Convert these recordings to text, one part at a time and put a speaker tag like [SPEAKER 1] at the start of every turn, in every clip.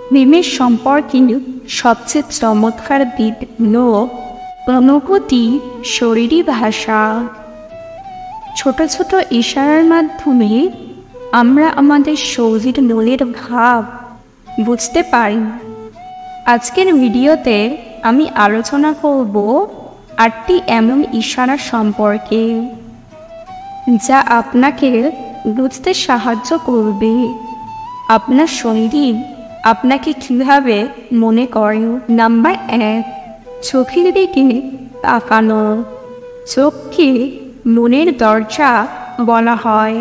[SPEAKER 1] প্রেমের সম্পর্কে সবচেয়ে চমৎকার দিক হলো অনুভূতি, শরীরী ভাষা। ছোট ছোট ইশারার মাধ্যমে আমরা আমাদের শরীর মনের ভাব বুঝতে পারি। আজকের ভিডিওতে আমি আলোচনা করব 8টি এমন ইশারা সম্পর্কে যা আপনাকে বুঝতে সাহায্য করবে আপনার শরীর আপনাকে কীভাবে মনে করে। নাম্বার 1, চোখের দিকে তাকানো। চোখকে মনের দরজা বলা হয়।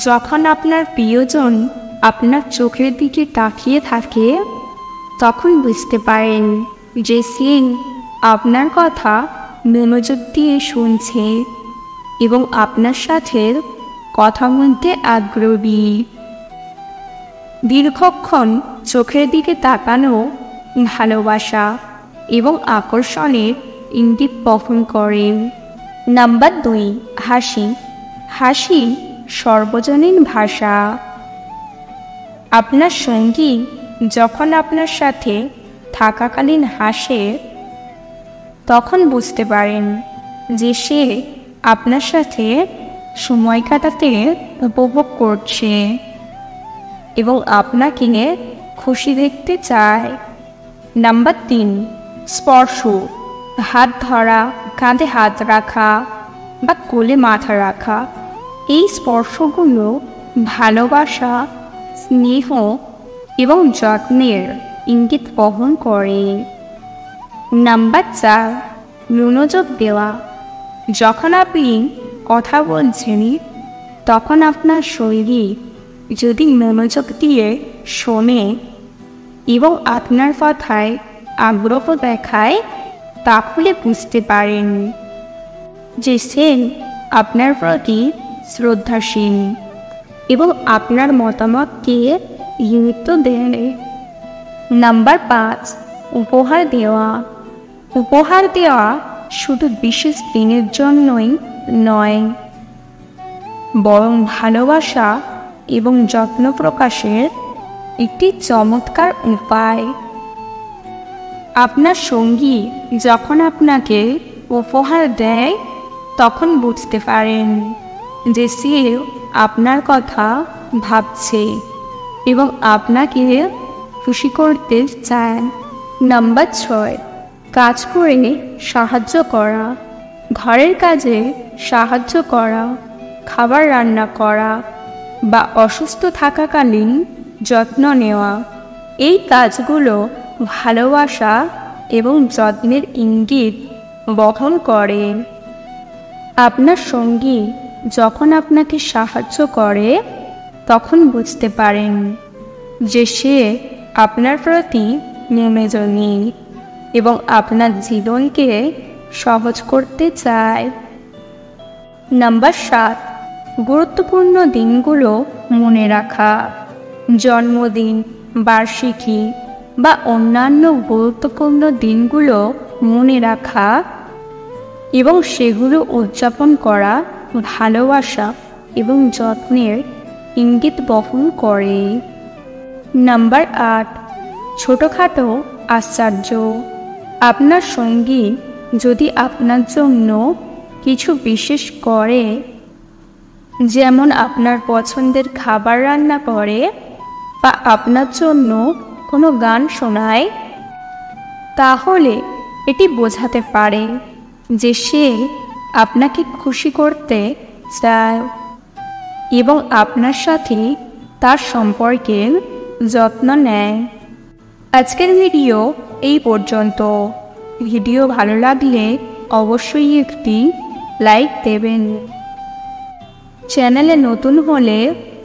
[SPEAKER 1] যখন আপনার প্রিয়জন আপনার চোখের দিকে তাকিয়ে থাকে তখন বুঝতে পারেন যে সে আপনার কথা মনোযোগ দিয়ে শুনছে এবং আপনার সাথে কথা বলতে আগ্রহী। দীর্ঘক্ষণ চোখের দিকে তাকানো ভালোবাসা এবং আকর্ষণের ইঙ্গিত বহন করে। নাম্বার 2, হাসি। হাসি সর্বজনীন ভাষা। আপনার সঙ্গী যখন আপনার সাথে থাকাকালীন হাসে তখন বুঝতে পারেন যে সে আপনার সাথে সময় কাটাতে উপভোগ করছে এবং আপনাকে খুশি দেখতে চায়। নাম্বার 3, স্পর্শ। হাত ধরা, কাঁধে হাত রাখা বা কোলে মাথা রাখা। এই স্পর্শগুলো ভালোবাসা, স্নেহ এবং যত্নের ইঙ্গিত বহন করে। নাম্বার 4, মনোযোগ দেওয়া। যখন আপনি কথা বলছেন তখন আপনার শরীর যদি মনোযোগ দিয়ে শোনে এবং আপনার কথায় আগ্রহ দেখায় তাহলে বুঝতে পারেন যে সে আপনার প্রতি শ্রদ্ধাশীল এবং আপনার মতামতকে গুরুত্ব দেন। নাম্বার 5, উপহার দেওয়া। উপহার দেওয়া শুধু বিশেষ দিনের জন্যই নয়, বরং ভালোবাসা এবং যত্ন প্রকাশের একটি চমৎকার উপায়। আপনার সঙ্গী যখন আপনাকে উপহার দেয় তখন বুঝতে পারেন যে সে আপনার কথা ভাবছে এবং আপনাকে খুশি করতে চায়। নাম্বার 6, কাজ করে সাহায্য করা। ঘরের কাজে সাহায্য করা, খাবার রান্না করা বা অসুস্থ থাকাকালীন যত্ন নেওয়া। এই কাজগুলো ভালোবাসা এবং যত্নের ইঙ্গিত বহন করে। আপনার সঙ্গী যখন আপনাকে সাহায্য করে তখন বুঝতে পারেন যে সে আপনার প্রতি মনোযোগী এবং আপনার জীবনকে সহজ করতে চায়। নাম্বার 7, গুরুত্বপূর্ণ দিনগুলো মনে রাখা। জন্মদিন, বার্ষিকী বা অন্যান্য গুরুত্বপূর্ণ দিনগুলো মনে রাখা এবং সেগুলো উদযাপন করা ভালোবাসা এবং যত্নের ইঙ্গিত বহন করে। নাম্বার 8, ছোটোখাটো আশ্চর্য। আপনার সঙ্গী যদি আপনার জন্য কিছু বিশেষ করে, যেমন আপনার পছন্দের খাবার রান্না করে বা আপনার জন্য কোনো গান শোনায়, তাহলে এটি বোঝাতে পারে যে সে আপনাকে খুশি করতে চায় এবং আপনার সাথে তার সম্পর্কের যত্ন নেয়। আজকের ভিডিও এই পর্যন্ত। ভিডিও ভালো লাগলে অবশ্যই একটি লাইক দেবেন। চ্যানেলে নতুন হলে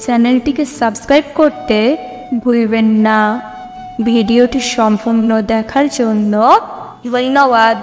[SPEAKER 1] চ্যানেলটিকে সাবস্ক্রাইব করতে ভুলবেন না। ভিডিওটি সম্পূর্ণ দেখার জন্য ধন্যবাদ।